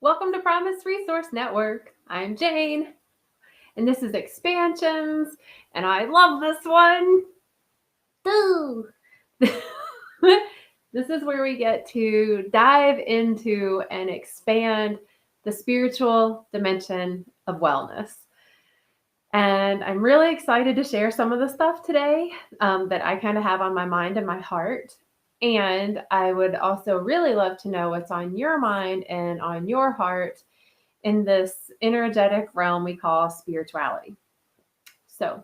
Welcome to Promise Resource Network. I'm Jane, and this is Expansions, and I love this one. Ooh. This is where we get to dive into and expand the spiritual dimension of wellness. And I'm really excited to share some of the stuff today that I kind of have on my mind and my heart. And I would also really love to know what's on your mind and on your heart in this energetic realm we call spirituality. So,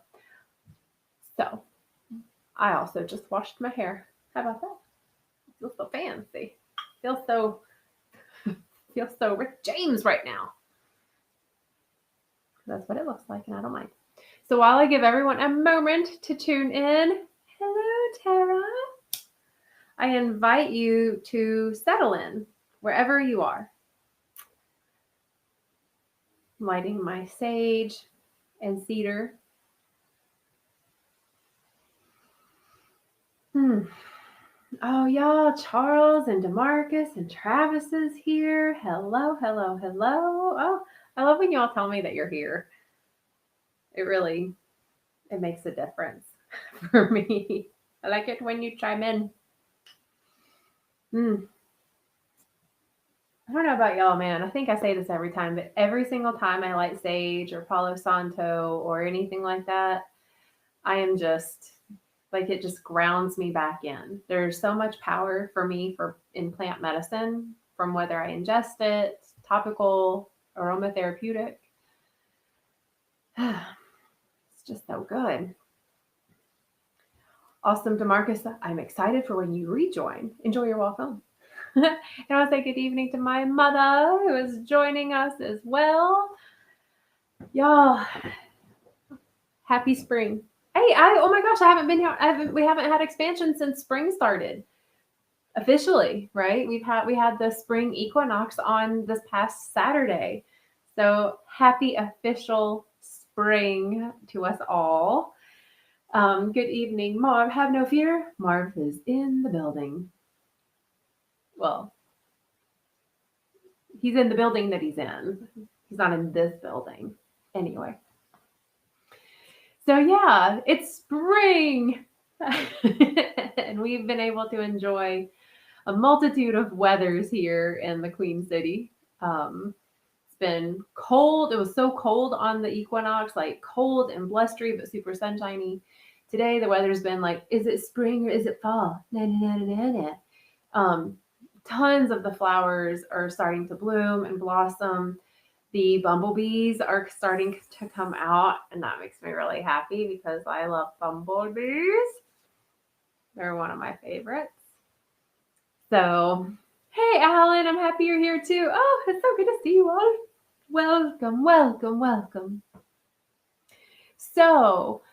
so I also just washed my hair. How about that? It feels so fancy. Feels so feels so Rick James right now. That's what it looks like, and I don't mind. So while I give everyone a moment to tune in, hello Tara. I invite you to settle in wherever you are. I'm lighting my sage and cedar. Oh, y'all, Charles and Demarcus and Travis is here. Hello, hello, hello. Oh, I love when y'all tell me that you're here. It makes a difference for me. I like it when you chime in. I don't know about y'all, man. I think I say this every time, but every single time I light sage or Palo Santo or anything like that, I am just like it just grounds me back in. There's so much power for me in plant medicine from whether I ingest it, topical, aromatherapeutic. It's just so good. Awesome, Demarcus. I'm excited for when you rejoin. Enjoy your walk home. And I want to say good evening to my mother who is joining us as well. Y'all, happy spring. Hey, oh my gosh, I haven't been here. We haven't had expansion since spring started. Officially, right? We had the spring equinox on this past Saturday. So happy official spring to us all. Good evening, Marv. Have no fear. Marv is in the building. Well, he's in the building that he's in. He's not in this building. Anyway. So yeah, it's spring. And we've been able to enjoy a multitude of weathers here in the Queen City. It's been cold. It was so cold on the equinox, like cold and blustery, but super sunshiny. Today, the weather's been like, is it spring or is it fall? Na, na, na, na, na. Tons of the flowers are starting to bloom and blossom. The bumblebees are starting to come out, and that makes me really happy because I love bumblebees. They're one of my favorites. So, hey, Alan, I'm happy you're here too. Oh, it's so good to see you all. Welcome, welcome, welcome. So,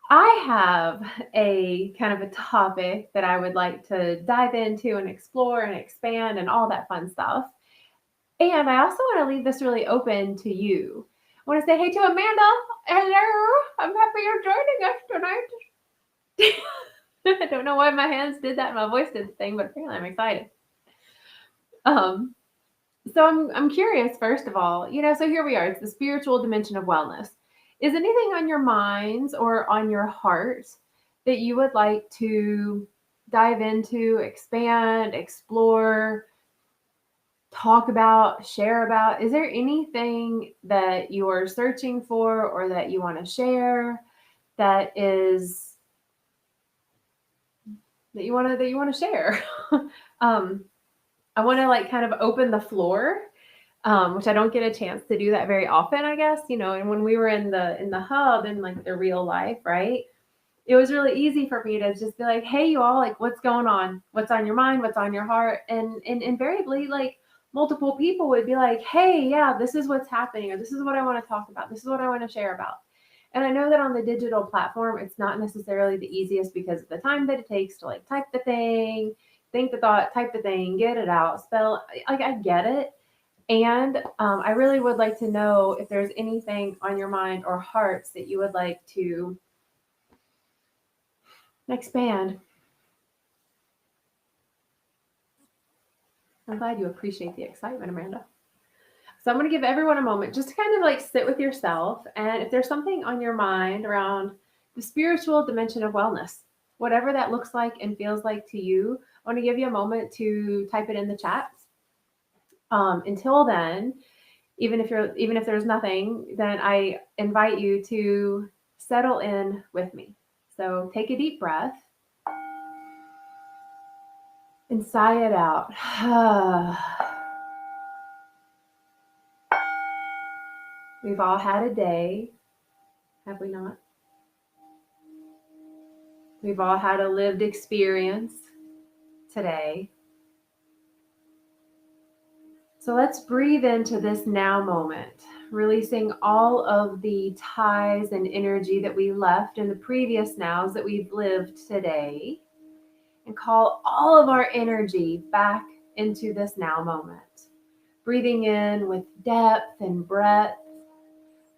I have a kind of a topic that I would like to dive into and explore and expand and all that fun stuff. And I also want to leave this really open to you. I want to say hey to Amanda. Hello. I'm happy you're joining us tonight. I don't know why my hands did that and my voice did the thing, but apparently I'm excited. So I'm curious, first of all, so here we are. It's the spiritual dimension of wellness. Is anything on your minds or on your heart that you would like to dive into, expand, explore, talk about, share about? Is there anything that you are searching for or that you want to share that you want to share? I want to like kind of open the floor, which I don't get a chance to do that very often, I guess, and when we were in the hub and like the real life, right? It was really easy for me to just be like, hey, you all, like, what's going on? What's on your mind? What's on your heart? And invariably, like, multiple people would be like, hey, yeah, this is what's happening, or this is what I want to talk about. This is what I want to share about. And I know that on the digital platform, it's not necessarily the easiest because of the time that it takes to like type the thing, think the thought, type the thing, get it out, spell, like I get it. And I really would like to know if there's anything on your mind or hearts that you would like to expand. I'm glad you appreciate the excitement, Amanda. So I'm going to give everyone a moment just to kind of like sit with yourself. And if there's something on your mind around the spiritual dimension of wellness, whatever that looks like and feels like to you, I want to give you a moment to type it in the chat. Until then, even if there's nothing, then I invite you to settle in with me. So take a deep breath and sigh it out. We've all had a day, have we not? We've all had a lived experience today. So let's breathe into this now moment, releasing all of the ties and energy that we left in the previous nows that we've lived today, and call all of our energy back into this now moment. Breathing in with depth and breadth.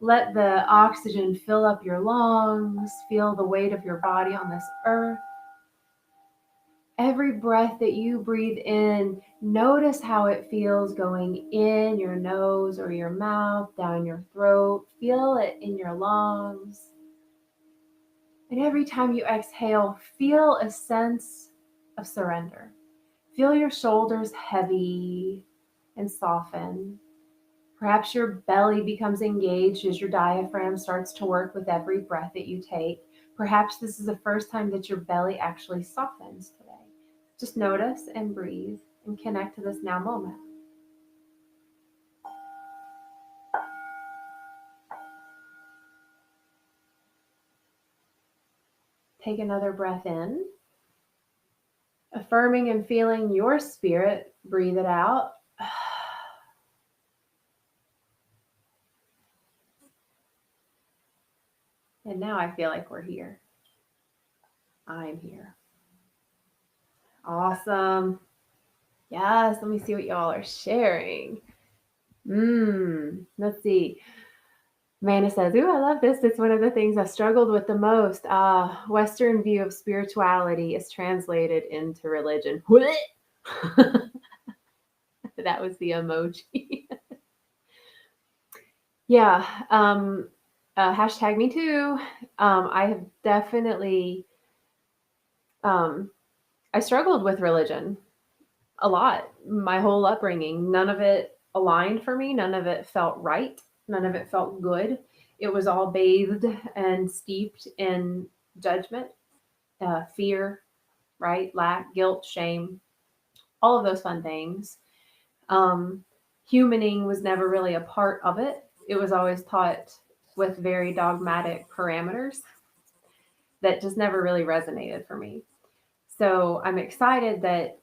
Let the oxygen fill up your lungs. Feel the weight of your body on this earth. Every breath that you breathe in, notice how it feels going in your nose or your mouth, down your throat. Feel it in your lungs. And every time you exhale, feel a sense of surrender. Feel your shoulders heavy and soften. Perhaps your belly becomes engaged as your diaphragm starts to work with every breath that you take. Perhaps this is the first time that your belly actually softens today. Just notice and breathe and connect to this now moment. Take another breath in. Affirming and feeling your spirit, breathe it out. And now I feel like we're here. I'm here. Awesome. Yes, let me see what y'all are sharing. Let's see. Amanda says, ooh, I love this. It's one of the things I've struggled with the most. Western view of spirituality is translated into religion. That was the emoji. Yeah. Hashtag me too. I have definitely, I struggled with religion a lot. My whole upbringing, none of it aligned for me. None of it felt right. None of it felt good. It was all bathed and steeped in judgment, fear, right? Lack, guilt, shame, all of those fun things. Humaning was never really a part of it. It was always taught with very dogmatic parameters that just never really resonated for me. So I'm excited that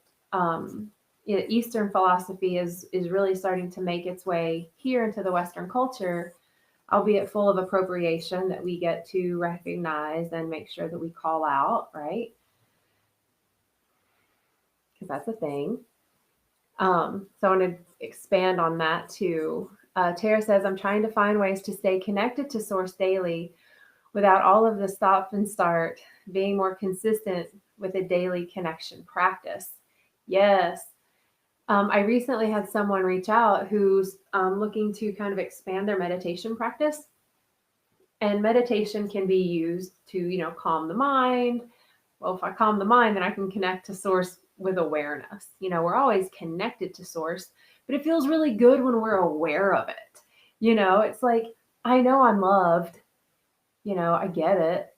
Eastern philosophy is really starting to make its way here into the Western culture, albeit full of appropriation that we get to recognize and make sure that we call out, right? Because that's a thing. So I want to expand on that too. Tara says, I'm trying to find ways to stay connected to Source daily without all of the stop and start, being more consistent with a daily connection practice. Yes. I recently had someone reach out who's looking to kind of expand their meditation practice. And meditation can be used to, calm the mind. Well, if I calm the mind, then I can connect to Source with awareness. We're always connected to Source, but it feels really good when we're aware of it. It's like, I know I'm loved. I get it.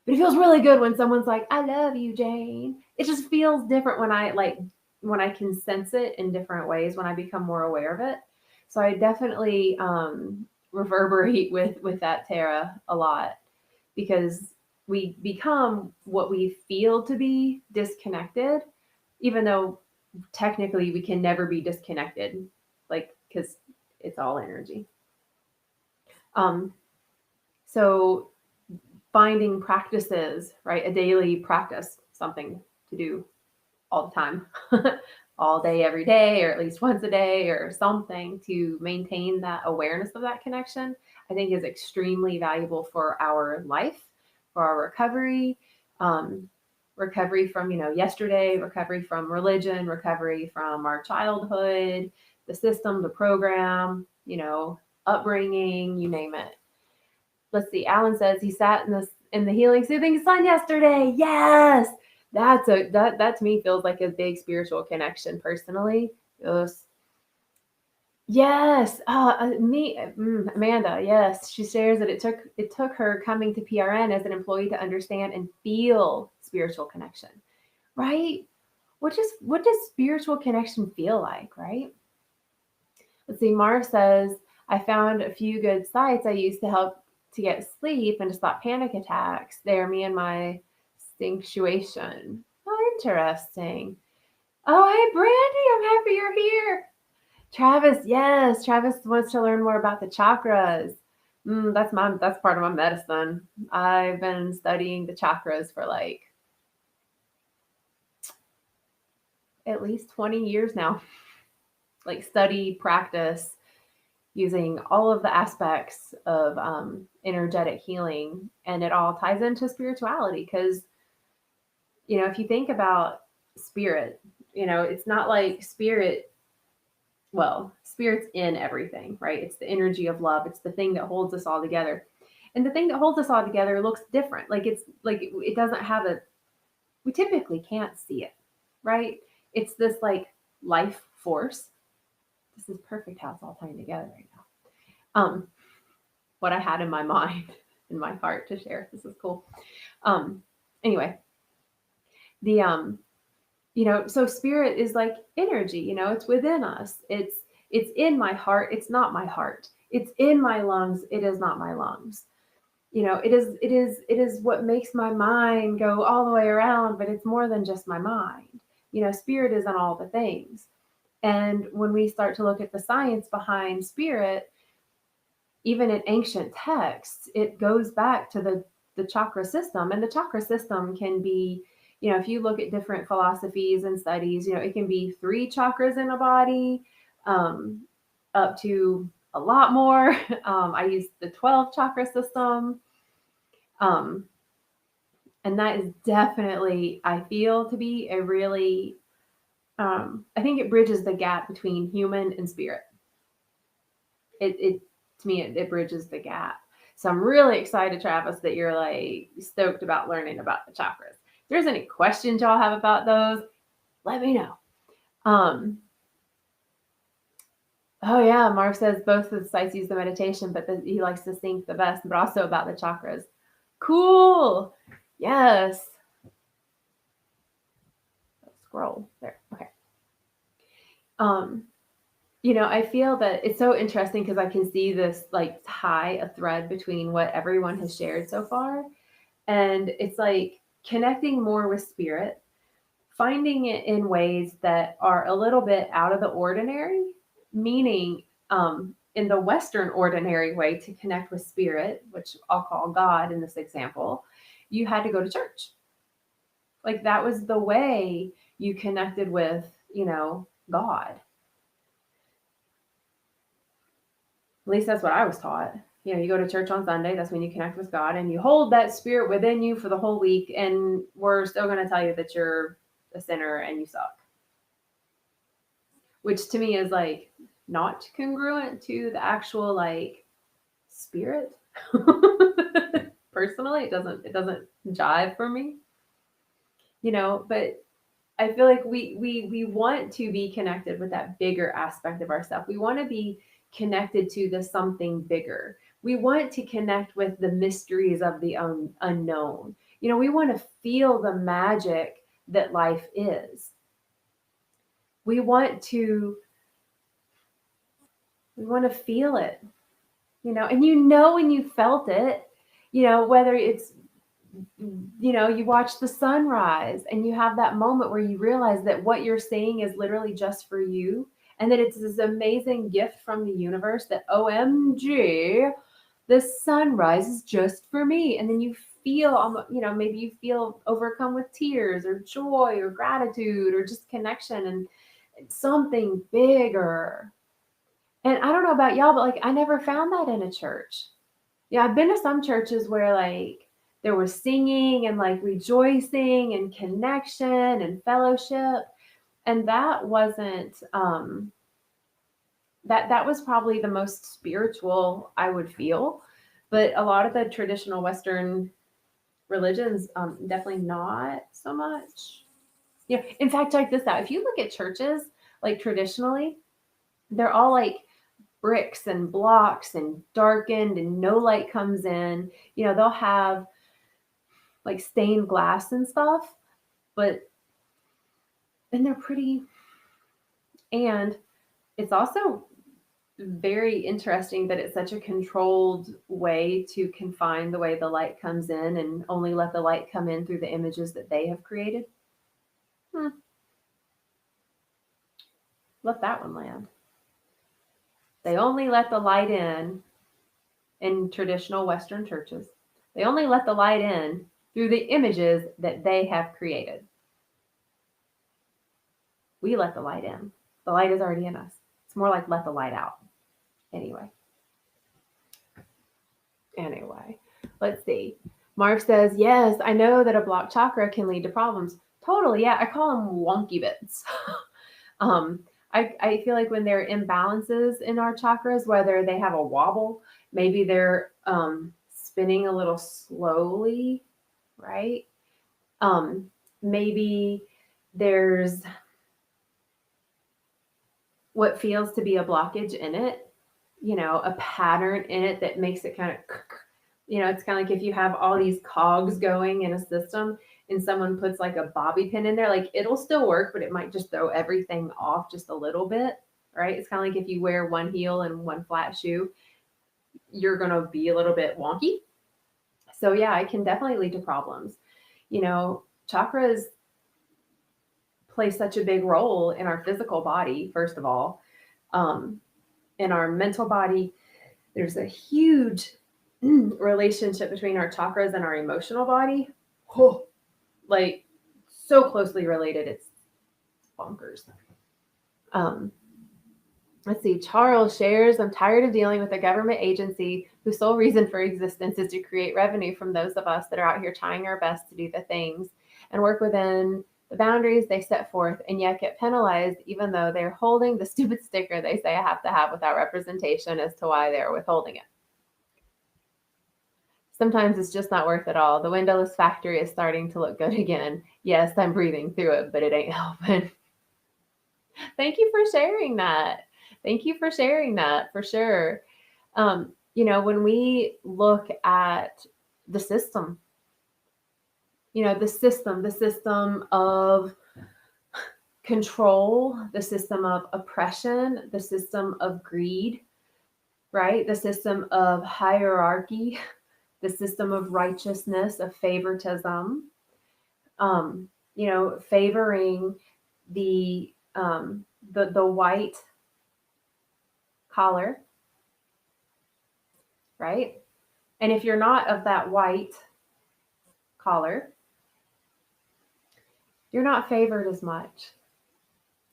But it feels really good when someone's like, I love you, Jane. It just feels different when I can sense it in different ways, when I become more aware of it. So I definitely reverberate with that, Tara, a lot, because we become what we feel to be disconnected, even though technically we can never be disconnected, because it's all energy. So finding practices, right? A daily practice, something to do all the time, all day, every day, or at least once a day, or something to maintain that awareness of that connection, I think is extremely valuable for our life, for our recovery, recovery from, yesterday, recovery from religion, recovery from our childhood, the system, the program, upbringing, you name it. Let's see. Alan says he sat in the healing, soothing sun yesterday. Yes, that to me feels like a big spiritual connection personally. Yes. Amanda. Yes, she shares that it took her coming to PRN as an employee to understand and feel spiritual connection. Right? What does spiritual connection feel like? Right? Let's see. Mar says, I found a few good sites I used to help to get sleep and to stop panic attacks. They're me and my sanctuation. Oh, interesting. Oh, hey, Brandy, I'm happy you're here. Travis, yes, Travis wants to learn more about the chakras. That's part of my medicine. I've been studying the chakras for like at least 20 years now. Like study, practice, using all of the aspects of energetic healing, and it all ties into spirituality because, if you think about spirit, it's not like spirit. Well, spirit's in everything, right? It's the energy of love. It's the thing that holds us all together. And the thing that holds us all together looks different. Like it doesn't have we typically can't see it, right? It's this like life force. This is perfect how it's all tying together right now. What I had in my mind, in my heart to share. This is cool. Anyway, the so spirit is like energy, it's within us. It's in my heart. It's not my heart. It's in my lungs. It is not my lungs. It is what makes my mind go all the way around, but it's more than just my mind. Spirit is in all the things. And when we start to look at the science behind spirit, even in ancient texts, it goes back to the chakra system. And the chakra system can be, if you look at different philosophies and studies, it can be 3 chakras in a body, up to a lot more. I use the 12 chakra system. And that is definitely, I feel, to be a really, I think it bridges the gap between human and spirit. To me, it bridges the gap. So I'm really excited, Travis, that you're like stoked about learning about the chakras. If there's any questions y'all have about those, let me know. Oh yeah, Mark says both of the sites use the meditation, but he likes to think the best, but also about the chakras. Cool. Yes. Scroll there. Okay. I feel that it's so interesting because I can see this like tie a thread between what everyone has shared so far. And it's like connecting more with spirit, finding it in ways that are a little bit out of the ordinary, meaning in the Western ordinary way to connect with spirit, which I'll call God in this example, you had to go to church. Like that was the way you connected with, God. At least that's what I was taught. You go to church on Sunday, that's when you connect with God and you hold that spirit within you for the whole week. And we're still going to tell you that you're a sinner and you suck. Which to me is like not congruent to the actual like spirit. Personally, it doesn't jive for me. But I feel like we want to be connected with that bigger aspect of ourselves. We want to be connected to the something bigger. We want to connect with the mysteries of the unknown. We want to feel the magic that life is. We want to feel it, and when you felt it, whether it's, you watch the sunrise and you have that moment where you realize that what you're seeing is literally just for you. And that it's this amazing gift from the universe that OMG, this sunrise is just for me. And then you feel, maybe you feel overcome with tears or joy or gratitude or just connection and something bigger. And I don't know about y'all, but like, I never found that in a church. Yeah, I've been to some churches where like there was singing and like rejoicing and connection and fellowship. And that wasn't, that was probably the most spiritual I would feel. But a lot of the traditional Western religions, definitely not so much. Yeah. In fact, check this out. If you look at churches, like traditionally, they're all like bricks and blocks and darkened and no light comes in. They'll have like stained glass and stuff, but then they're pretty. And it's also very interesting that it's such a controlled way to confine the way the light comes in and only let the light come in through the images that they have created. Let that one land. They only let the light in traditional Western churches. They only let the light in through the images that they have created. We let the light in. The light is already in us. It's more like let the light out. Anyway, let's see. Mark says, yes, I know that a blocked chakra can lead to problems. Totally, yeah. I call them wonky bits. I feel like when there are imbalances in our chakras, whether they have a wobble, maybe they're spinning a little slowly, right? Maybe there's what feels to be a blockage in it, a pattern in it that makes it kind of, it's kind of like if you have all these cogs going in a system and someone puts like a bobby pin in there, like it'll still work, but it might just throw everything off just a little bit, right? It's kind of like if you wear one heel and one flat shoe, you're going to be a little bit wonky. So yeah, it can definitely lead to problems. Chakras play such a big role in our physical body, first of all. In our mental body, there's a huge relationship between our chakras and our emotional body. Oh, like so closely related, it's bonkers. Let's see. Charles shares, I'm tired of dealing with a government agency whose sole reason for existence is to create revenue from those of us that are out here trying our best to do the things and work within the boundaries they set forth, and yet get penalized even though they're holding the stupid sticker they say I have to have without representation as to why they're withholding it. Sometimes it's just not worth it all. The windowless factory is starting to look good again. Yes, I'm breathing through it, but it ain't helping. Thank you for sharing that. Thank you for sharing that, for sure. When we look at the system, the system of control, the system of oppression, the system of greed, right? The system of hierarchy, the system of righteousness, of favoritism, favoring the white collar, right? And if you're not of that white collar, you're not favored as much,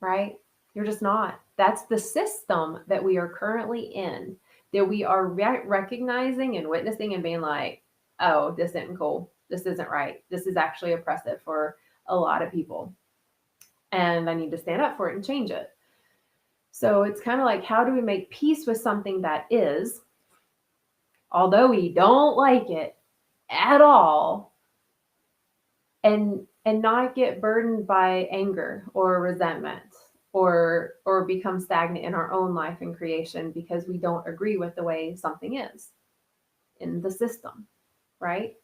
right? You're just not. That's the system that we are currently in, that we are recognizing and witnessing and being like, oh, this isn't cool. This isn't right. This is actually oppressive for a lot of people. And I need to stand up for it and change it. So it's kind of like, how do we make peace with something that is, although we don't like it at all, and not get burdened by anger or resentment or become stagnant in our own life and creation because we don't agree with the way something is in the system, right?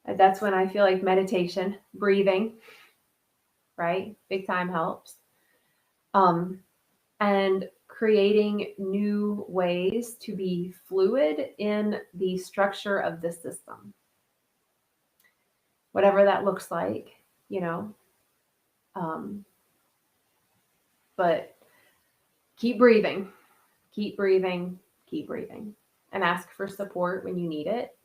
And that's when I feel like meditation, breathing, right? Big time helps. And creating new ways to be fluid in the structure of the system. Whatever that looks like, but keep breathing, keep breathing, keep breathing, and ask for support when you need it,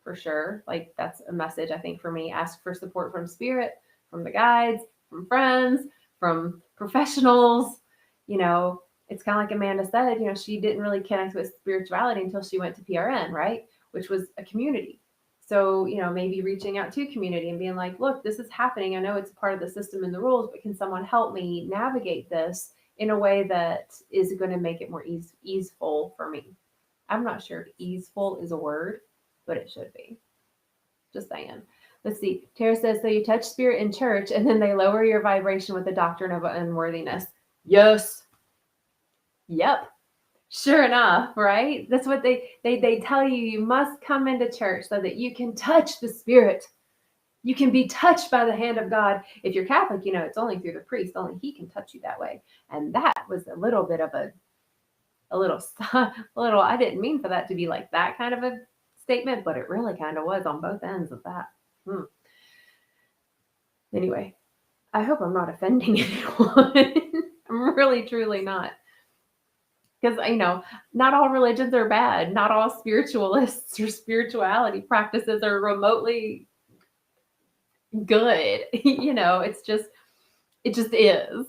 for sure. Like that's a message, I think, for me. Ask for support from spirit, from the guides, from friends, from professionals. It's kind of like Amanda said, she didn't really connect with spirituality until she went to PRN, right? Which was a community. So, maybe reaching out to community and being like, look, this is happening. I know it's part of the system and the rules, but can someone help me navigate this in a way that is going to make it more easeful for me. I'm not sure if easeful is a word, but it should be. Just saying. Let's see. Tara says, so you touch spirit in church and then they lower your vibration with the doctrine of unworthiness. Yes. Yep. Sure enough, right? That's what they tell you. You must come into church so that you can touch the spirit. You can be touched by the hand of God. If you're Catholic, it's only through the priest. Only he can touch you that way. And that was a little bit of a little, I didn't mean for that to be like that kind of a statement, but it really kind of was on both ends of that. Anyway, I hope I'm not offending anyone. I'm really, truly not. Because, not all religions are bad. Not all spiritualists or spirituality practices are remotely good. It just is.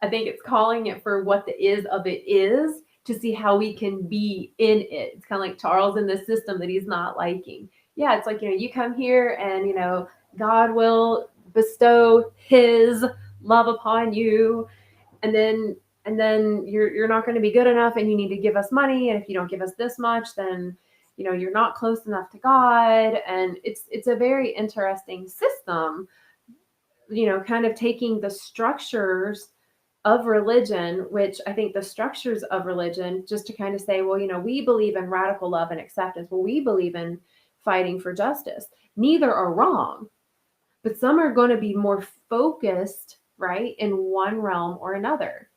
I think it's calling it for what the is of it is to see how we can be in it. It's kind of like Charles in this system that he's not liking. Yeah, it's like, you come here and, God will bestow his love upon you. And then you're not going to be good enough and you need to give us money. And if you don't give us this much, then, you're not close enough to God. And it's a very interesting system, kind of taking the structures of religion, which I think the structures of religion, just to kind of say, well, we believe in radical love and acceptance. Well, we believe in fighting for justice. Neither are wrong, but some are going to be more focused, right, in one realm or another.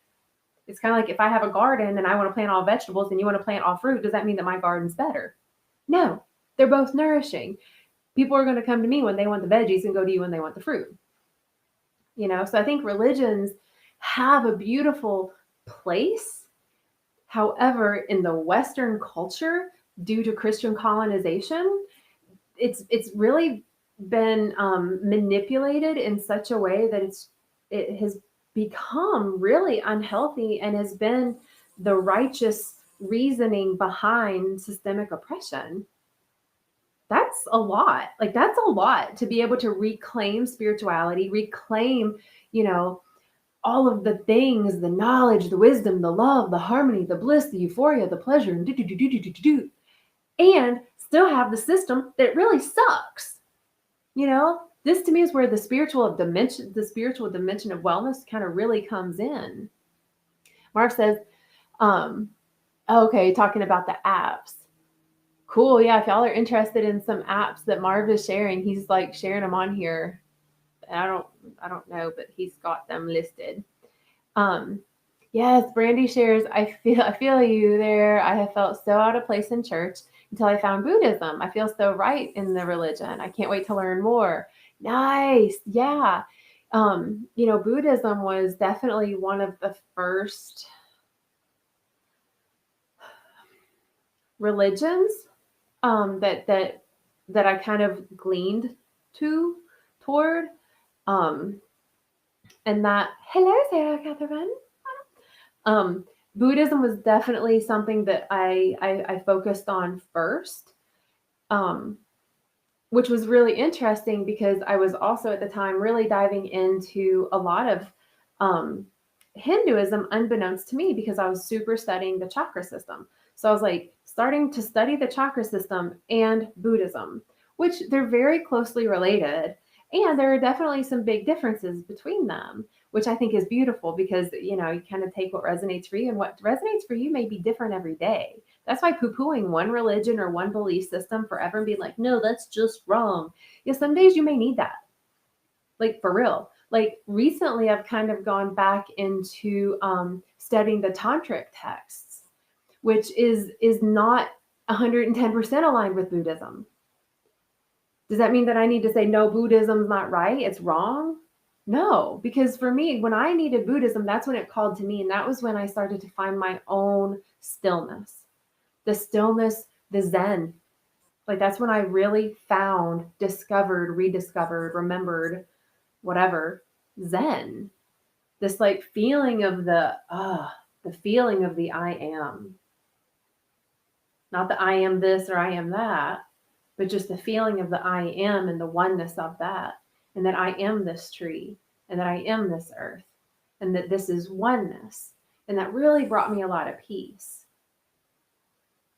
It's kind of like if I have a garden and I want to plant all vegetables and you want to plant all fruit, does that mean that my garden's better? No, they're both nourishing. People are going to come to me when they want the veggies and go to you when they want the fruit. So I think religions have a beautiful place. However, in the Western culture, due to Christian colonization, it's really been manipulated in such a way that it has become really unhealthy and has been the righteous reasoning behind systemic oppression. That's a lot. That's a lot to be able to reclaim spirituality, reclaim, all of the things, the knowledge, the wisdom, the love, the harmony, the bliss, the euphoria, the pleasure, and still have the system that really sucks. This to me is where the spiritual dimension of wellness kind of really comes in. Marv says, okay, talking about the apps. Cool. Yeah. If y'all are interested in some apps that Marv is sharing, he's like sharing them on here. I don't know, but he's got them listed. Yes, Brandy shares, I feel you there. I have felt so out of place in church until I found Buddhism. I feel so right in the religion. I can't wait to learn more. Nice. Yeah. Buddhism was definitely one of the first religions that I kind of gleaned toward. And that, hello, Sarah Catherine. Buddhism was definitely something that I focused on first, which was really interesting because I was also at the time really diving into a lot of Hinduism unbeknownst to me because I was super studying the chakra system. So I was like starting to study the chakra system and Buddhism, which they're very closely related. And there are definitely some big differences between them, which I think is beautiful because, you kind of take what resonates for you, and what resonates for you may be different every day. That's why poo-pooing one religion or one belief system forever and being like, no, that's just wrong. Yeah, some days you may need that. Like for real. Like recently I've kind of gone back into studying the tantric texts, which is not 110% aligned with Buddhism. Does that mean that I need to say, no, Buddhism's not right? It's wrong? No, because for me, when I needed Buddhism, that's when it called to me. And that was when I started to find my own stillness, the stillness, the Zen. Like that's when I really found, discovered, rediscovered, remembered, whatever, Zen. This like feeling of the feeling of the I am. Not the I am this or I am that, but just the feeling of the I am and the oneness of that. And that I am this tree and that I am this earth and that this is oneness. And that really brought me a lot of peace.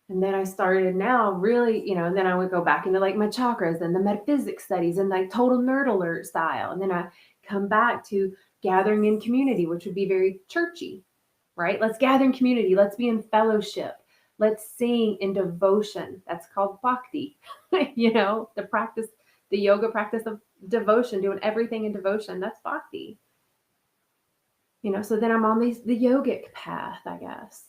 And then I started now really, and then I would go back into like my chakras and the metaphysics studies and like total nerd alert style. And then I come back to gathering in community, which would be very churchy, right? Let's gather in community. Let's be in fellowship. Let's sing in devotion. That's called bhakti, the practice, the yoga practice of devotion, doing everything in devotion. That's bhakti. So then I'm on the yogic path, I guess.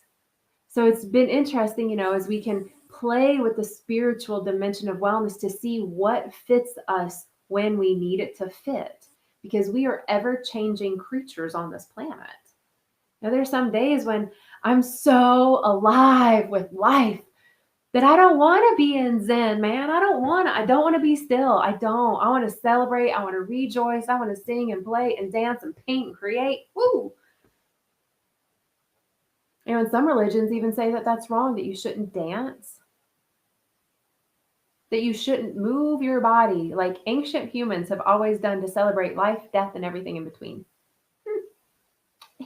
So it's been interesting, as we can play with the spiritual dimension of wellness to see what fits us when we need it to fit, because we are ever changing creatures on this planet. Now, there's some days when I'm so alive with life that I don't want to be in Zen, man. I don't want to be still. I want to celebrate. I want to rejoice. I want to sing and play and dance and paint and create. Woo! And some religions even say that that's wrong, that you shouldn't dance, that you shouldn't move your body like ancient humans have always done to celebrate life, death, and everything in between.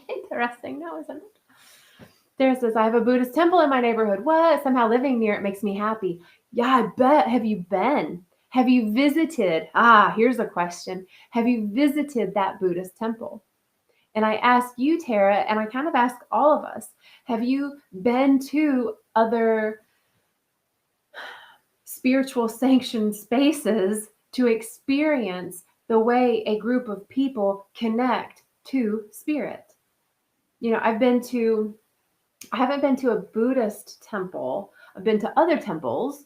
Interesting, now, isn't it? There says, I have a Buddhist temple in my neighborhood. What? Somehow living near it makes me happy. Yeah, I bet. Have you been? Have you visited? Here's a question. Have you visited that Buddhist temple? And I ask you, Tara, and I kind of ask all of us, have you been to other spiritual sanctioned spaces to experience the way a group of people connect to spirit? I haven't been to a Buddhist temple. I've been to other temples.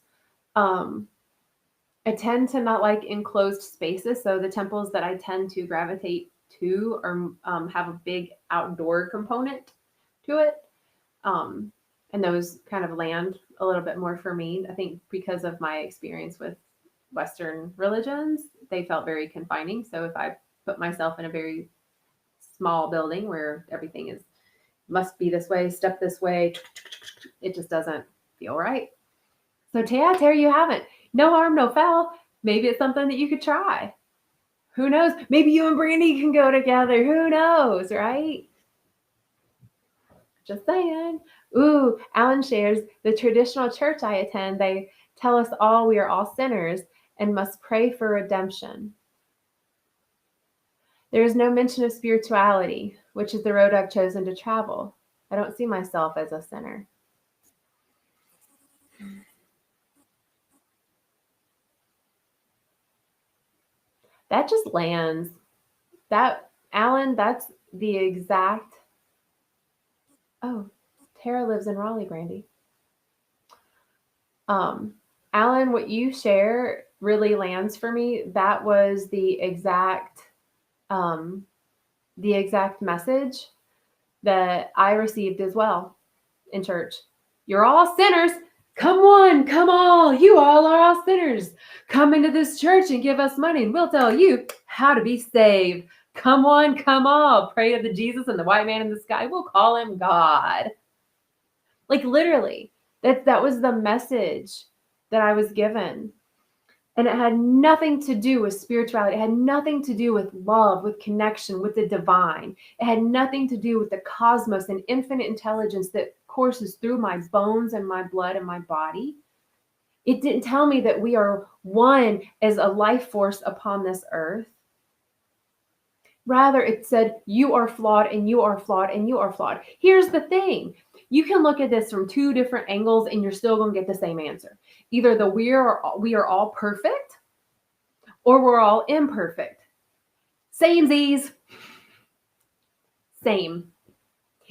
I tend to not like enclosed spaces. So the temples that I tend to gravitate to are have a big outdoor component to it. And those kind of land a little bit more for me. I think because of my experience with Western religions, they felt very confining. So if I put myself in a very small building where everything must be this way, step this way, it just doesn't feel right. So Tara, you haven't. No harm, no foul. Maybe it's something that you could try. Who knows? Maybe you and Brandy can go together. Who knows, right? Just saying. Ooh, Alan shares, the traditional church I attend, they tell us all we are all sinners and must pray for redemption. There is no mention of spirituality, which is the road I've chosen to travel. I don't see myself as a sinner. That just lands. That, Alan, that's the exact. Oh, Tara lives in Raleigh, Brandy. Alan, what you share really lands for me. That was the exact message that I received as well in church. You're all sinners. Come on, come all. You all are all sinners. Come into this church and give us money, and we'll tell you how to be saved. Come on, come all. Pray to the Jesus and the white man in the sky. We'll call him God. Like literally, that was the message that I was given. And it had nothing to do with spirituality. It had nothing to do with love, with connection, with the divine. It had nothing to do with the cosmos and infinite intelligence that courses through my bones and my blood and my body. It didn't tell me that we are one as a life force upon this earth. Rather, it said, you are flawed and you are flawed and you are flawed. Here's the thing. You can look at this from two different angles and you're still going to get the same answer. Either we are all perfect or we're all imperfect. Samesies. Same.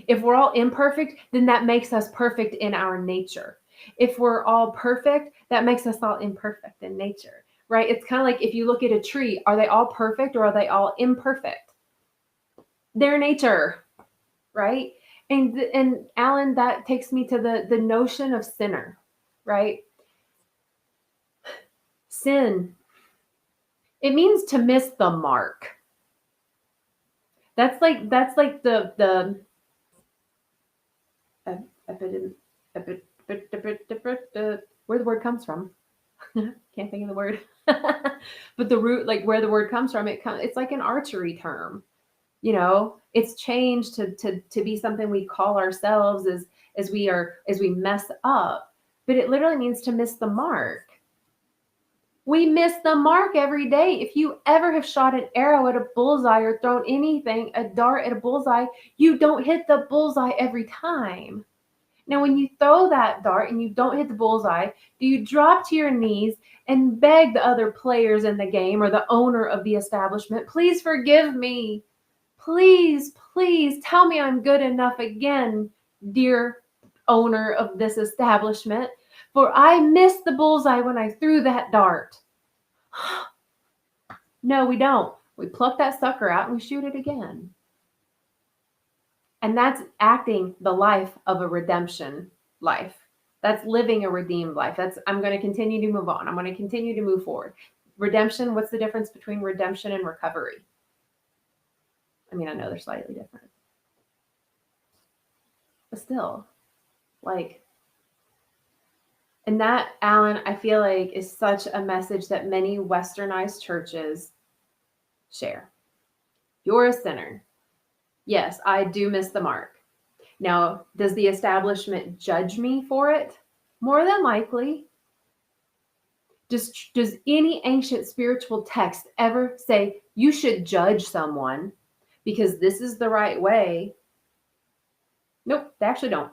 If we're all imperfect, then that makes us perfect in our nature. If we're all perfect, that makes us all imperfect in nature, right? It's kind of like if you look at a tree, are they all perfect or are they all imperfect? Their nature, right? And Alan, that takes me to the notion of sinner, right? Sin. It means to miss the mark. That's like the where the word comes from. Can't think of the word. But the root, like where the word comes from, it's like an archery term. It's changed to be something we call ourselves as we mess up, but it literally means to miss the mark. We miss the mark every day. If you ever have shot an arrow at a bullseye or thrown a dart at a bullseye, you don't hit the bullseye every time. Now, when you throw that dart and you don't hit the bullseye, do you drop to your knees and beg the other players in the game or the owner of the establishment, please forgive me? Please, please tell me I'm good enough again, dear owner of this establishment, for I missed the bullseye when I threw that dart. No, we don't. We pluck that sucker out and we shoot it again. And that's acting the life of a redemption life. That's living a redeemed life. I'm going to continue to move on. I'm going to continue to move forward. Redemption, what's the difference between redemption and recovery? I mean, I know they're slightly different. But still, and that, Alan, I feel like is such a message that many westernized churches share. You're a sinner. Yes, I do miss the mark. Now, does the establishment judge me for it? More than likely. Does any ancient spiritual text ever say you should judge someone because this is the right way? Nope, they actually don't.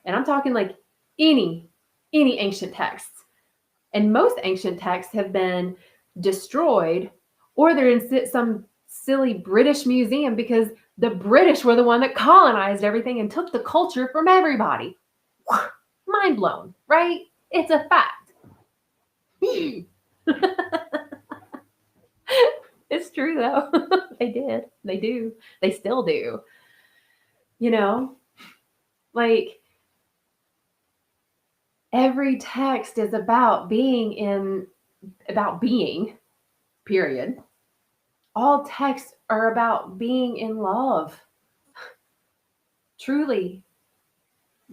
And I'm talking like any ancient texts. And most ancient texts have been destroyed, or they're in some silly British museum because the British were the one that colonized everything and took the culture from everybody. Mind blown, right? It's a fact. It's true though. They did. They do. They still do. Every text is about being, period. All texts are about being in love. Truly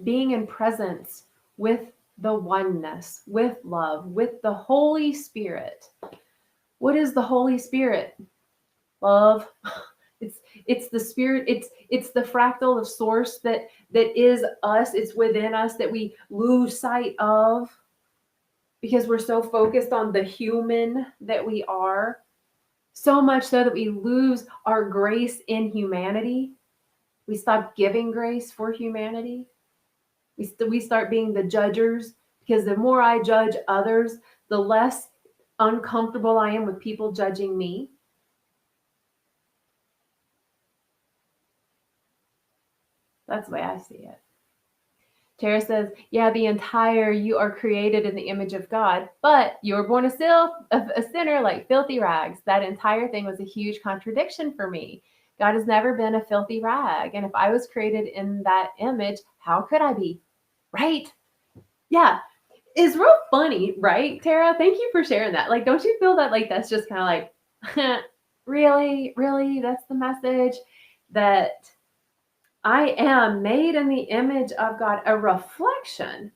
being in presence with the oneness, with love, with the Holy Spirit. What is the Holy Spirit? Love. It's the Spirit. It's the fractal of source that is us. It's within us that we lose sight of because we're so focused on the human that we are. So much so that we lose our grace in humanity. We stop giving grace for humanity. We start being the judgers, because the more I judge others, the less uncomfortable I am with people judging me. That's the way I see it. Tara says, yeah, you are created in the image of God, but you were born a sinner like filthy rags. That entire thing was a huge contradiction for me. God has never been a filthy rag. And if I was created in that image, how could I be? Right? Yeah. It's real funny, right, Tara? Thank you for sharing that. Don't you feel that that's just kind of really, really, that's the message, that I am made in the image of God, a reflection,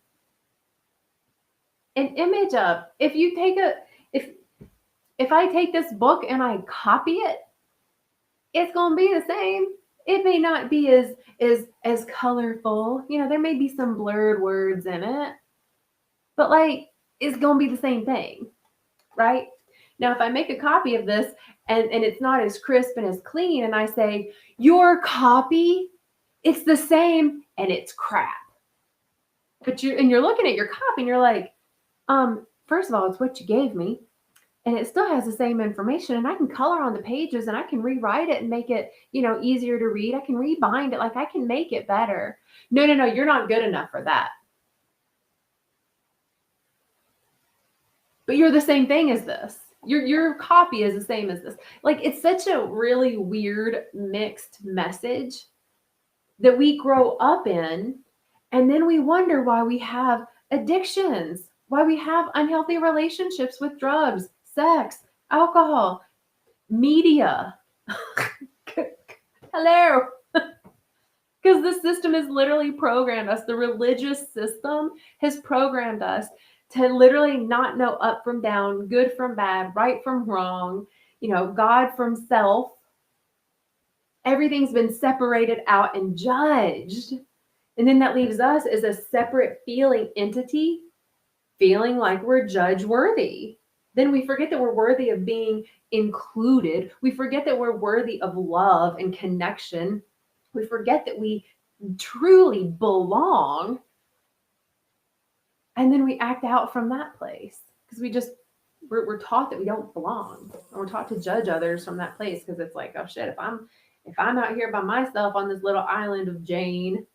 an image of. If I take this book and I copy it, it's going to be the same. It may not be as colorful. There may be some blurred words in it, but it's going to be the same thing, right? Now, if I make a copy of this and it's not as crisp and as clean, and I say, your copy, it's the same and it's crap. But you're looking at your copy and you're like, first of all, it's what you gave me. And it still has the same information, and I can color on the pages and I can rewrite it and make it, easier to read. I can rebind it. I can make it better. No, you're not good enough for that. But you're the same thing as this. Your copy is the same as this. It's such a really weird mixed message that we grow up in, and then we wonder why we have addictions, why we have unhealthy relationships with drugs, sex, alcohol, media. Hello. Because the system has literally programmed us. The religious system has programmed us to literally not know up from down, good from bad, right from wrong, God from self. Everything's been separated out and judged. And then that leaves us as a separate feeling entity, feeling like we're judge worthy. Then we forget that we're worthy of being included. We forget that we're worthy of love and connection. We forget that we truly belong. And then we act out from that place because we're taught that we don't belong. And we're taught to judge others from that place because it's like, oh shit, if I'm out here by myself on this little island of Jane,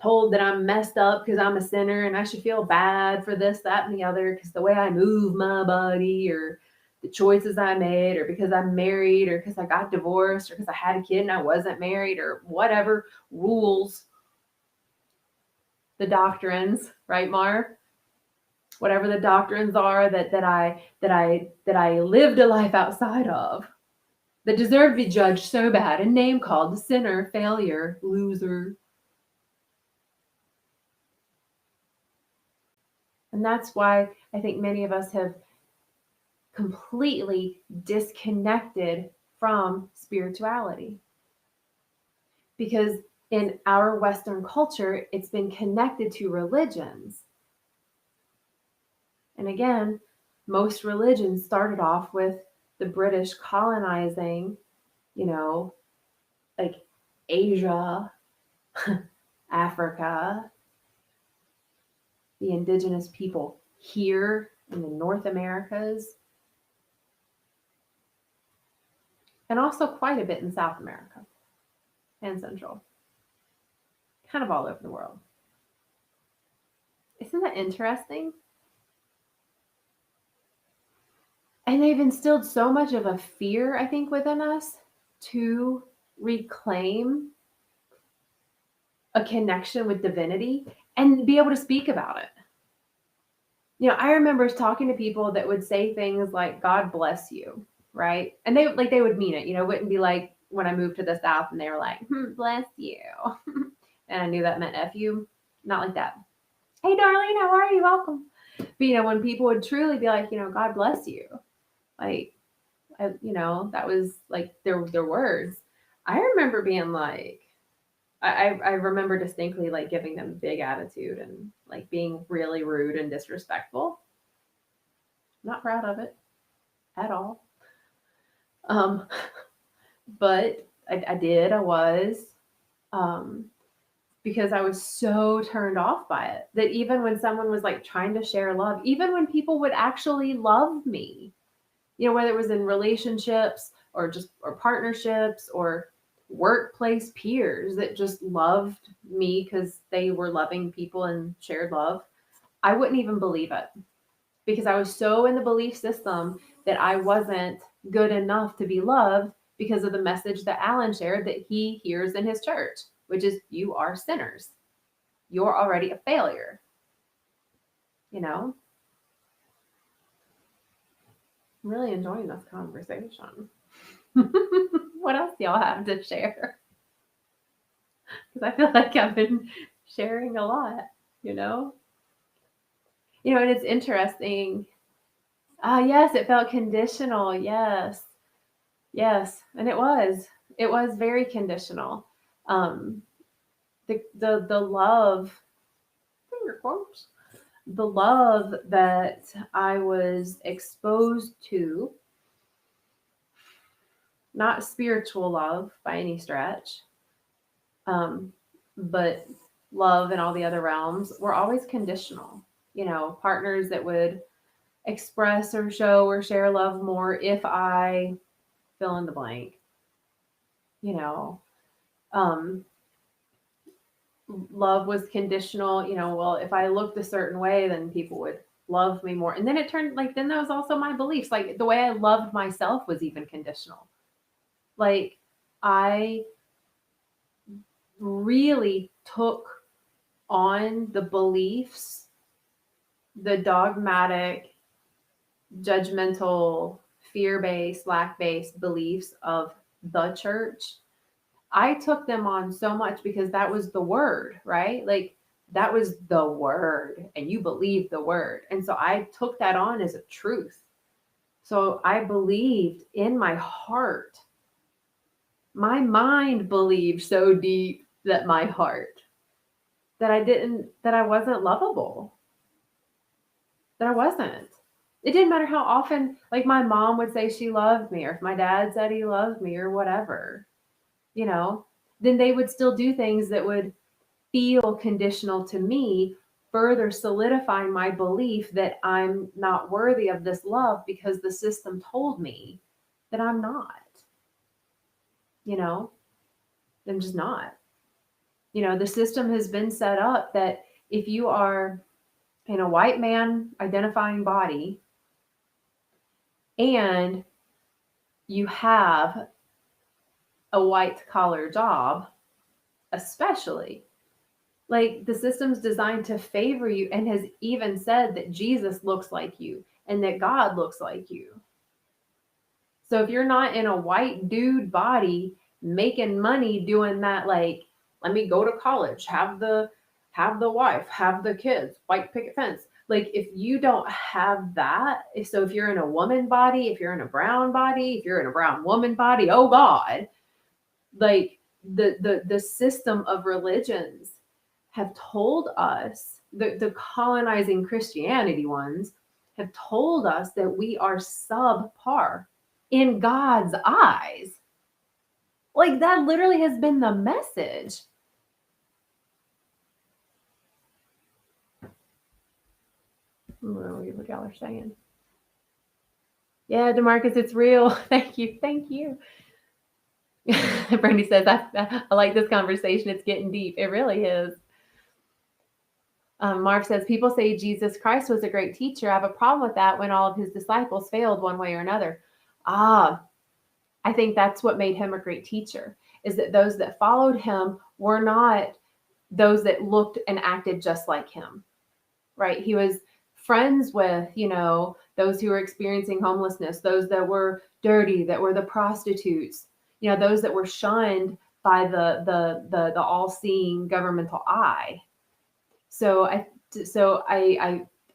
told that I'm messed up because I'm a sinner and I should feel bad for this, that, and the other because the way I move my body or the choices I made or because I'm married or because I got divorced or because I had a kid and I wasn't married or whatever rules, the doctrines, right, Mar? Whatever the doctrines are that I lived a life outside of that deserved to be judged so bad and name called sinner, failure, loser. And that's why I think many of us have completely disconnected from spirituality. Because in our Western culture, it's been connected to religions. And again, most religions started off with the British colonizing, like Asia, Africa, the indigenous people here in the North Americas, and also quite a bit in South America and Central, kind of all over the world. Isn't that interesting? And they've instilled so much of a fear, I think, within us to reclaim a connection with divinity and be able to speak about it. I remember talking to people that would say things like, God bless you, right? And they would mean it, it wouldn't be like when I moved to the South and they were like, bless you. And I knew that meant F you. Not like that. Hey, darling, how are you? Welcome. But, when people would truly be like, God bless you. Like, that was like their words. I remember being like, I remember distinctly like giving them big attitude and like being really rude and disrespectful. Not proud of it at all. But I was, because I was so turned off by it that even when someone was like trying to share love, even when people would actually love me, whether it was in relationships or partnerships or workplace peers that just loved me because they were loving people and shared love, I wouldn't even believe it because I was so in the belief system that I wasn't good enough to be loved because of the message that Alan shared that he hears in his church, which is you are sinners. You're already a failure. I'm really enjoying this conversation. What else do y'all have to share? Because I feel like I've been sharing a lot, and it's interesting. Yes, it felt conditional. Yes. And it was very conditional. The love, finger quotes, the love that I was exposed to, not spiritual love by any stretch, but love in all the other realms were always conditional. Partners that would express or show or share love more if I fill in the blank. Love was conditional. Well, if I looked a certain way, then people would love me more. And then it turned like, then that was also my beliefs. Like the way I loved myself was even conditional. Like I really took on the beliefs, the dogmatic, judgmental, fear-based, lack-based beliefs of the church. I took them on so much because that was the word, right? Like that was the word and you believed the word. And so I took that on as a truth. So I believed in my heart My mind believed so deep that my heart that I wasn't lovable, that I wasn't. It didn't matter how often, like my mom would say she loved me, or if my dad said he loved me, or whatever, you know, then they would still do things that would feel conditional to me, further solidifying my belief that I'm not worthy of this love because the system told me that I'm not, you know, I'm just not. You know, the system has been set up that if you are in a white man identifying body and you have a white collar job, especially, like the system's designed to favor you and has even said that Jesus looks like you and that God looks like you. So if you're not in a white dude body making money doing that, like, let me go to college, have the wife, have the kids, white picket fence. Like if you don't have that, so if you're in a woman body, if you're in a brown body, if you're in a brown woman body, oh God, like the system of religions have told us, the colonizing Christianity ones have told us that we are subpar in God's eyes. Like that literally has been the message. What y'all are saying. Yeah, DeMarcus, it's real. Thank you. Thank you. Brandy says, I like this conversation. It's getting deep. It really is. Marv says, people say Jesus Christ was a great teacher. I have a problem with that when all of his disciples failed one way or another. I think that's what made him a great teacher, is that those that followed him were not those that looked and acted just like him, right? He was friends with, those who were experiencing homelessness, those that were dirty, that were the prostitutes, those that were shunned by the all-seeing governmental eye. So I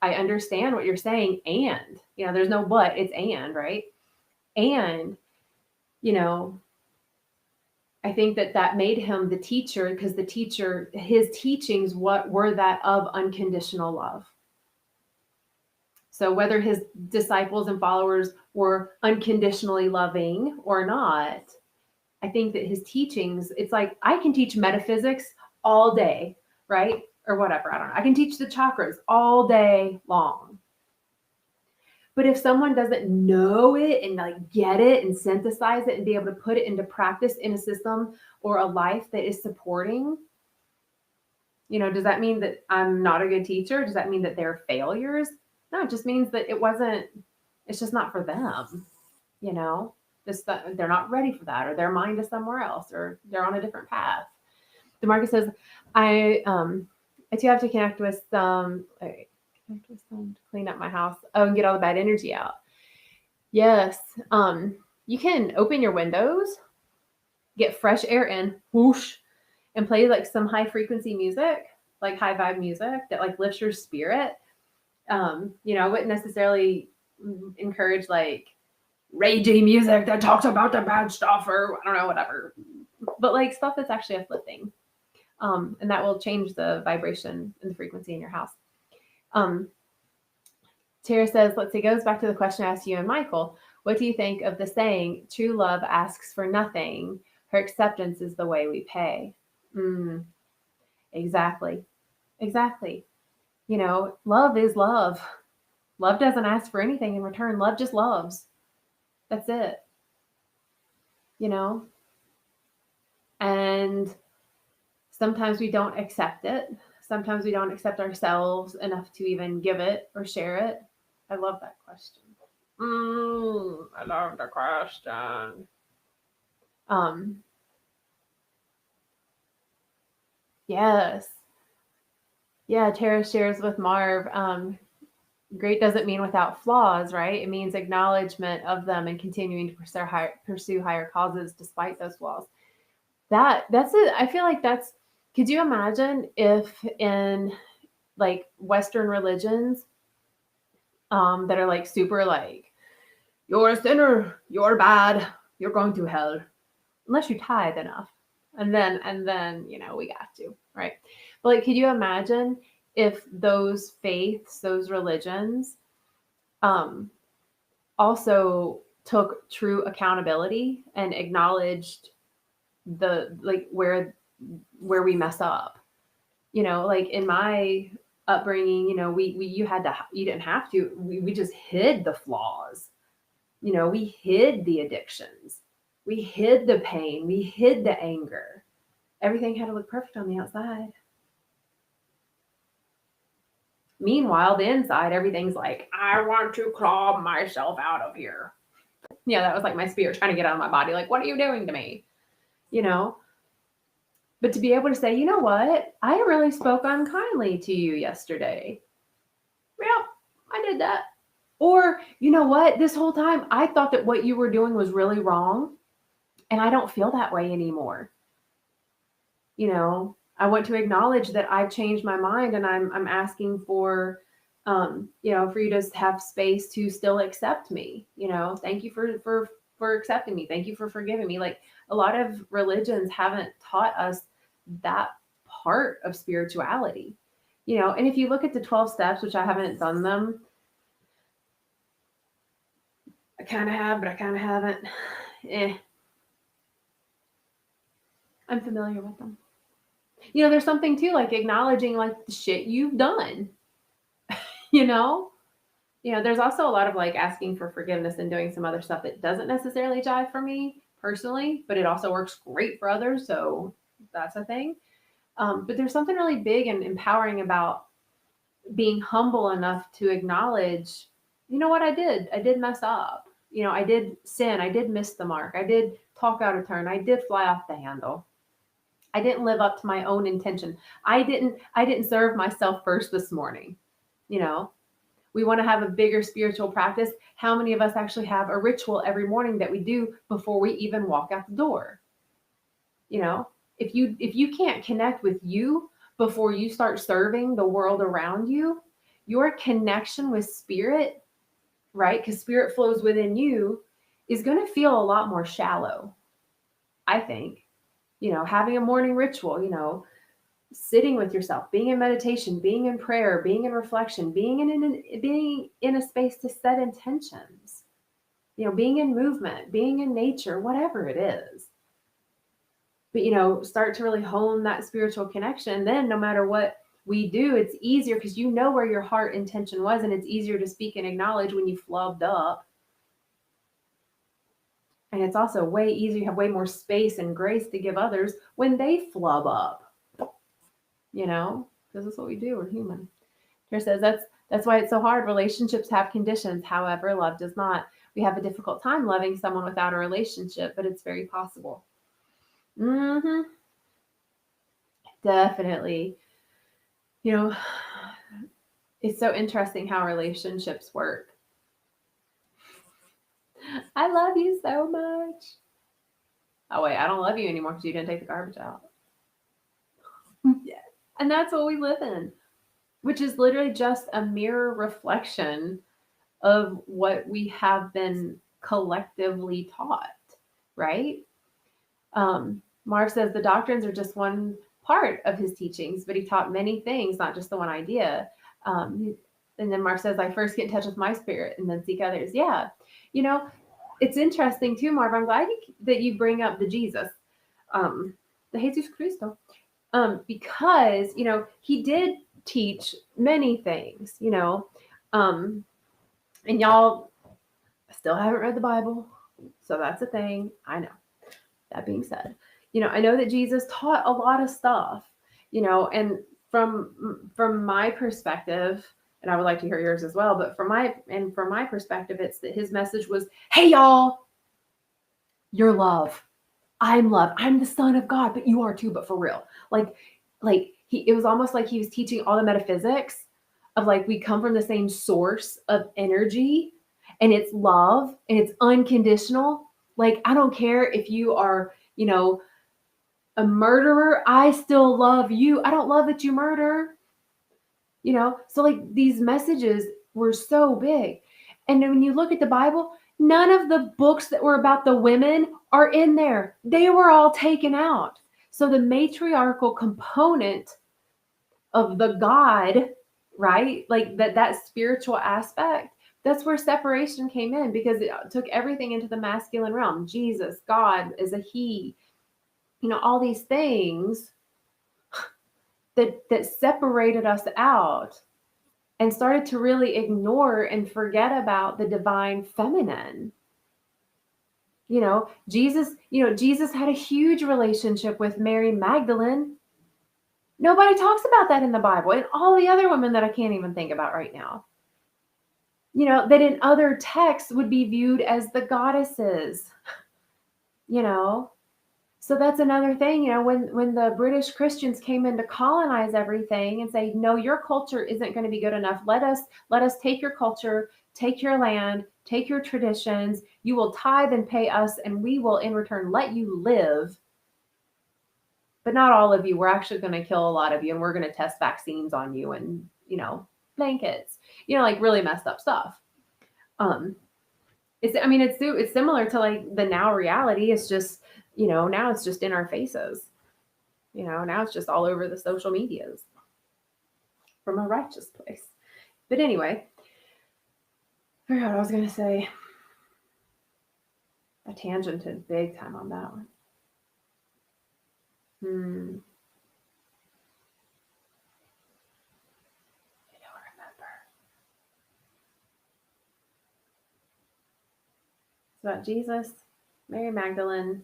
understand what you're saying, and there's no but, it's and, right? And I think that made him the teacher, because his teachings were that of unconditional love. So whether his disciples and followers were unconditionally loving or not, I think that his teachings, it's like I can teach metaphysics all day, right? Or whatever, I don't know. I can teach the chakras all day long. But if someone doesn't know it and like get it and synthesize it and be able to put it into practice in a system or a life that is supporting, does that mean that I'm not a good teacher? Does that mean that they're failures? No, it just means that it's just not for them, just that they're not ready for that, or their mind is somewhere else, or they're on a different path. DeMarcus says, I do have to connect with some to clean up my house. Oh, and get all the bad energy out. Yes. You can open your windows, get fresh air in, whoosh, and play like some high frequency music, like high vibe music that like lifts your spirit. I wouldn't necessarily encourage like ragey music that talks about the bad stuff, or I don't know, whatever, but like stuff that's actually uplifting. And that will change the vibration and the frequency in your house. Tara says, let's see, goes back to the question I asked you and Michael. What do you think of the saying, true love asks for nothing, her acceptance is the way we pay? Exactly. Love is love. Love doesn't ask for anything in return. Love just loves. That's it. And sometimes we don't accept it. Sometimes we don't accept ourselves enough to even give it or share it. I love that question. I love the question. Yes. Yeah, Tara shares with Marv, great doesn't mean without flaws, right? It means acknowledgement of them and continuing to pursue higher causes despite those flaws. That's it. I feel like could you imagine if in like Western religions that are like super like, you're a sinner, you're bad, you're going to hell. unless you tithe enough. And then, we got to, right? But like, could you imagine if those faiths, those religions, also took true accountability and acknowledged the like where we mess up? Like in my upbringing, you didn't have to. We just hid the flaws. We hid the addictions. We hid the pain. We hid the anger. Everything had to look perfect on the outside. Meanwhile, the inside, everything's like, I want to claw myself out of here. Yeah, that was like my spirit trying to get out of my body. Like, what are you doing to me? But to be able to say, you know what? I really spoke unkindly to you yesterday. Yeah, I did that. Or, you know what? This whole time, I thought that what you were doing was really wrong. And I don't feel that way anymore. I want to acknowledge that I've changed my mind, and I'm asking for, for you to have space to still accept me. Thank you for accepting me. Thank you for forgiving me. Like, a lot of religions haven't taught us that part of spirituality. And if you look at the 12 steps, which I haven't done them, I kind of have, but I kind of haven't. I'm familiar with them. There's something too, like acknowledging like the shit you've done. There's also a lot of like asking for forgiveness and doing some other stuff that doesn't necessarily jive for me personally, but it also works great for others. So that's a thing. But there's something really big and empowering about being humble enough to acknowledge, you know what I did? I did mess up. I did sin. I did miss the mark. I did talk out of turn. I did fly off the handle. I didn't live up to my own intention. I didn't serve myself first this morning. We want to have a bigger spiritual practice. How many of us actually have a ritual every morning that we do before we even walk out the door? If you can't connect with you before you start serving the world around you, your connection with spirit, right? Because spirit flows within you, is going to feel a lot more shallow, I think. Having a morning ritual, sitting with yourself, being in meditation, being in prayer, being in reflection, being in a space to set intentions, being in movement, being in nature, whatever it is. But, start to really hone that spiritual connection. Then no matter what we do, it's easier because you know where your heart intention was, and it's easier to speak and acknowledge when you flubbed up. And it's also way easier, you have way more space and grace to give others when they flub up. Because that's what we do. We're human. Here says that's why it's so hard. Relationships have conditions. However, love does not. We have a difficult time loving someone without a relationship, but it's very possible. Definitely. It's so interesting how relationships work. I love you so much. Oh, wait, I don't love you anymore because you didn't take the garbage out. Yeah. And that's what we live in, which is literally just a mirror reflection of what we have been collectively taught, right? Marv says the doctrines are just one part of his teachings, but he taught many things, not just the one idea. And then Marv says, I first get in touch with my spirit and then seek others. Yeah. It's interesting too, Marv. I'm glad that you bring up the Jesus, the Jesus Cristo, because, he did teach many things, and y'all still haven't read the Bible. So that's a thing. I know. That being said, I know that Jesus taught a lot of stuff, and from my perspective, and I would like to hear yours as well, but from my perspective, it's that his message was, hey, y'all, you're love. I'm love. I'm the son of God, but you are too, but for real. It was almost like he was teaching all the metaphysics of like, we come from the same source of energy, and it's love, and it's unconditional. Like, I don't care if you are, a murderer, I still love you. I don't love that you murder. So like these messages were so big. And then when you look at the Bible, None of the books that were about the women are in there. They were all taken out. So the matriarchal component of the God, right? Like that spiritual aspect, that's where separation came in, because it took everything into the masculine realm. Jesus, God is a he, all these things that separated us out and started to really ignore and forget about the divine feminine. Jesus had a huge relationship with Mary Magdalene. Nobody talks about that in the Bible, and all the other women that I can't even think about right now. That in other texts would be viewed as the goddesses. So that's another thing, when the British Christians came in to colonize everything and say, no, your culture isn't going to be good enough. Let us take your culture, take your land, take your traditions. You will tithe and pay us, and we will in return let you live. But not all of you. We're actually going to kill a lot of you, and we're going to test vaccines on you and, blankets, like really messed up stuff. It's similar to like the now reality. It's just, now it's just in our faces. Now it's just all over the social medias from a righteous place. But anyway, I forgot what I was going to say. I tangented big time on that one. I don't remember. It's about Jesus, Mary Magdalene.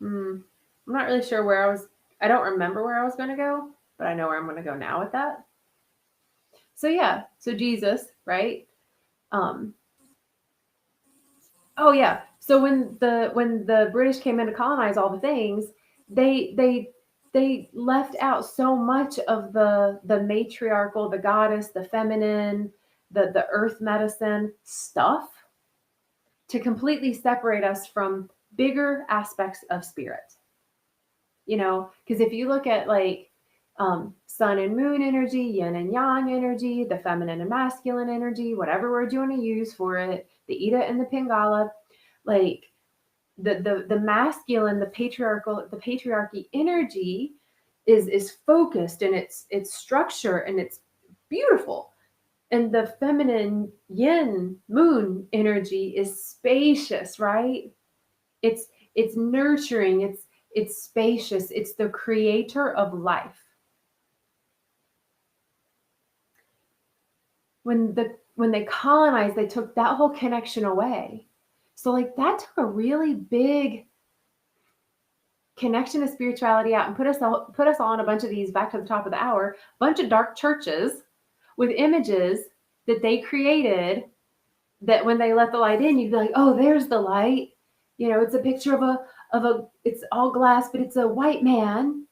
I'm not really sure where I don't remember where I was going to go, but I know where I'm going to go now with that. So yeah, so Jesus, right? Oh yeah. So when the British came in to colonize all the things, they left out so much of the matriarchal, the goddess, the feminine, the earth medicine stuff to completely separate us from bigger aspects of spirit. Because if you look at like sun and moon energy, yin and yang energy, the feminine and masculine energy, whatever word you want to use for it, the Ida and the Pingala, like the masculine, the patriarchy energy is focused, and it's structure, and it's beautiful. And the feminine yin moon energy is spacious, right? It's nurturing, it's spacious, it's the creator of life. When they colonized, they took that whole connection away. So like that took a really big connection to spirituality out and put us all on a bunch of these, back to the top of the hour, bunch of dark churches with images that they created, that when they let the light in, you'd be like, oh, there's the light. It's a picture of a it's all glass, but it's a white man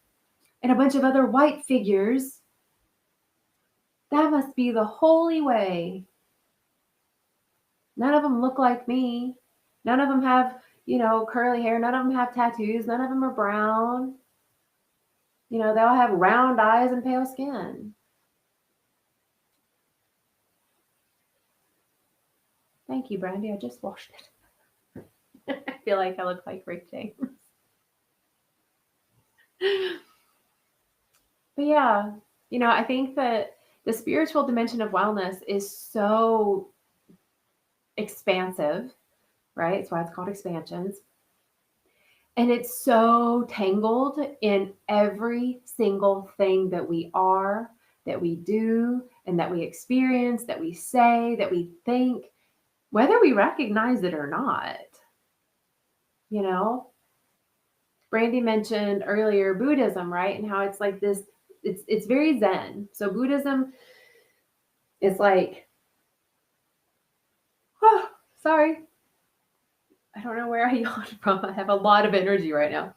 and a bunch of other white figures. That must be the holy way. None of them look like me. None of them have, curly hair. None of them have tattoos. None of them are brown. They all have round eyes and pale skin. Thank you, Brandy. I just washed it. I feel like I look like Rick James. But yeah, I think that the spiritual dimension of wellness is so expansive, right? That's why it's called expansions. And it's so tangled in every single thing that we are, that we do, and that we experience, that we say, that we think, whether we recognize it or not. Brandy mentioned earlier Buddhism, right? And how it's like this, it's very Zen. So Buddhism is like, oh, sorry. I don't know where I yawned from. I have a lot of energy right now.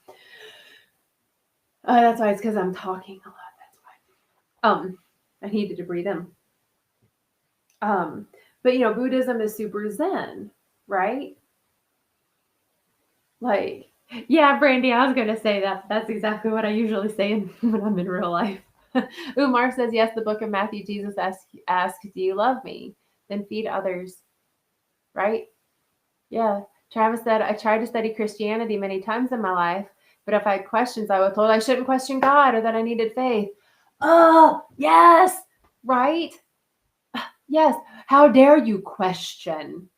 That's why, it's because I'm talking a lot. That's why. I needed to breathe in. But Buddhism is super Zen, right? Like, yeah, Brandy, I was gonna say that. That's exactly what I usually say when I'm in real life. Umar says, yes, the book of Matthew, Jesus asks, do you love me? Then feed others. right? Yeah. Travis said, I tried to study Christianity many times in my life, but if I had questions, I was told I shouldn't question God or that I needed faith. Oh, yes, right? Yes. How dare you question?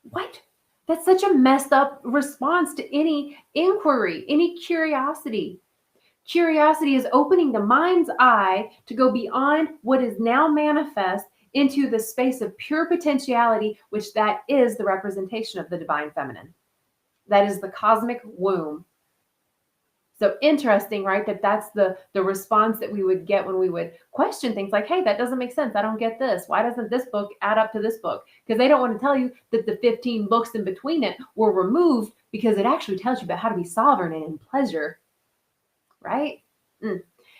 What? That's such a messed up response to any inquiry, any curiosity. Curiosity is opening the mind's eye to go beyond what is now manifest into the space of pure potentiality, which that is the representation of the divine feminine. That is the cosmic womb. So interesting, right? That's the response that we would get when we would question things like, hey, that doesn't make sense. I don't get this. Why doesn't this book add up to this book? Because they don't want to tell you that the 15 books in between it were removed because it actually tells you about how to be sovereign and in pleasure, right?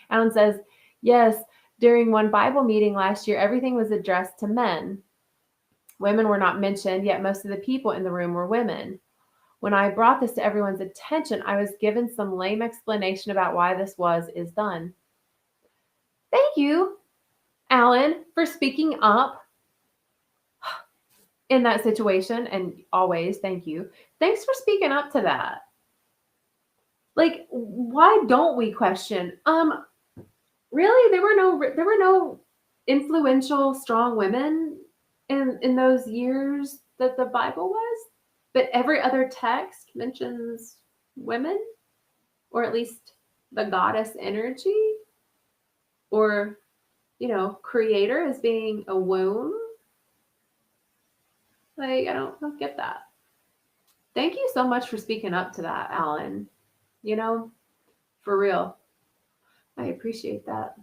Alan says, yes, during one Bible meeting last year, everything was addressed to men. Women were not mentioned, yet most of the people in the room were women. When I brought this to everyone's attention, I was given some lame explanation about why this is done. Thank you, Alan, for speaking up in that situation. And always, thank you. Thanks for speaking up to that. Like, why don't we question? Really, there were no influential, strong women in those years that the Bible was, but every other text mentions women, or at least the goddess energy, or creator as being a womb. Like, I don't get that. Thank you so much for speaking up to that, Alan. For real. I appreciate that.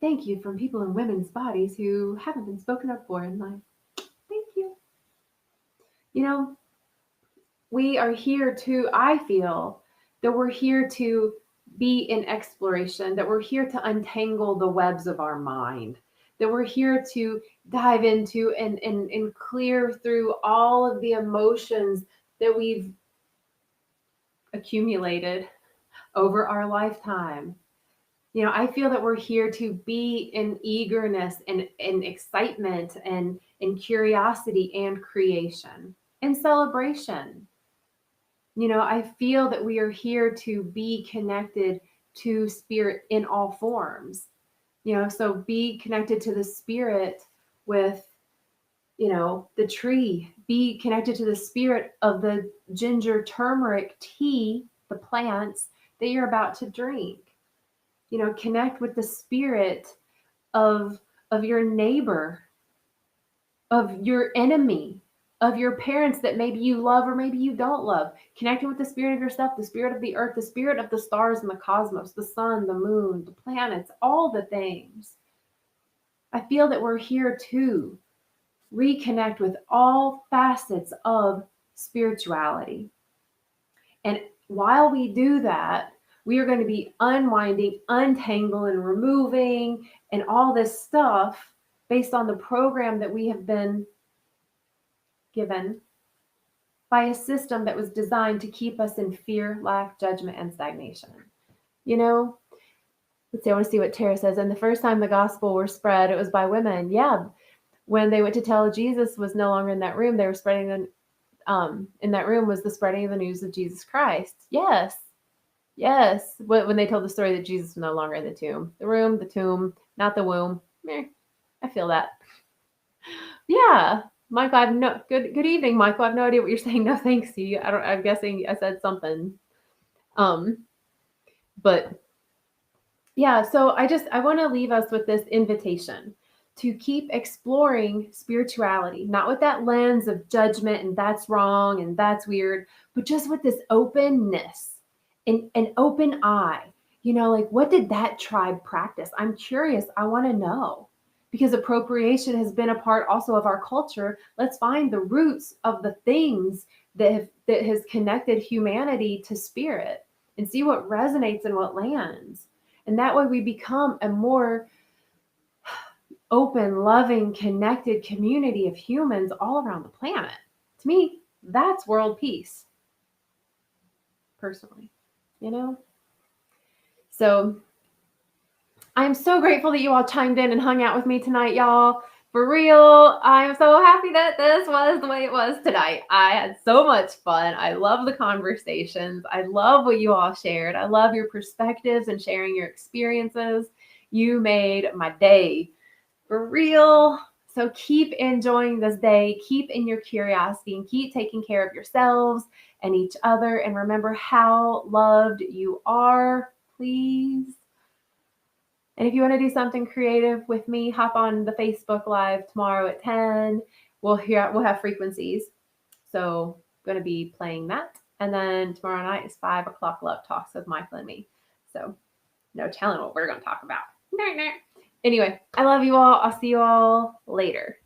Thank you from people in women's bodies who haven't been spoken up for in life. Thank you. We are here I feel that we're here to be in exploration, that we're here to untangle the webs of our mind, that we're here to dive into and clear through all of the emotions that we've accumulated over our lifetime. I feel that we're here to be in eagerness and excitement and in curiosity and creation and celebration. I feel that we are here to be connected to spirit in all forms. So be connected to the spirit with, the tree. Be connected to the spirit of the ginger turmeric tea, the plants that you're about to drink. Connect with the spirit of your neighbor, of your enemy, of your parents that maybe you love or maybe you don't love. Connecting with the spirit of yourself, the spirit of the earth, the spirit of the stars and the cosmos, the sun, the moon, the planets, all the things. I feel that we're here to reconnect with all facets of spirituality. And while we do that, we are going to be unwinding, untangling, and removing and all this stuff based on the program that we have been given by a system that was designed to keep us in fear, lack, judgment, and stagnation. Let's see, I want to see what Tara says. And the first time the gospel were spread, it was by women. Yeah. When they went to tell Jesus was no longer in that room, they were spreading in that room was the spreading of the news of Jesus Christ. Yes. Yes. When they told the story that Jesus was no longer in the tomb. The room, the tomb, not the womb. I feel that. Yeah. Michael, good evening, Michael. I have no idea what you're saying. No thanks to you. I'm guessing I said something. But yeah, so I want to leave us with this invitation to keep exploring spirituality, not with that lens of judgment and that's wrong and that's weird, but just with this openness and an open eye. Like, what did that tribe practice? I'm curious. I want to know. Because appropriation has been a part also of our culture. Let's find the roots of the things that has connected humanity to spirit and see what resonates and what lands. And that way we become a more open, loving, connected community of humans all around the planet. To me, that's world peace. Personally, So I'm so grateful that you all chimed in and hung out with me tonight, y'all. For real, I'm so happy that this was the way it was tonight. I had so much fun. I love the conversations. I love what you all shared. I love your perspectives and sharing your experiences. You made my day. For real. So keep enjoying this day. Keep in your curiosity and keep taking care of yourselves and each other. And remember how loved you are, please. And if you want to do something creative with me, hop on the Facebook Live tomorrow at 10. We'll have frequencies. So going to be playing that. And then tomorrow night is 5 o'clock Love Talks with Michael and me. So no telling what we're going to talk about. Anyway, I love you all. I'll see you all later.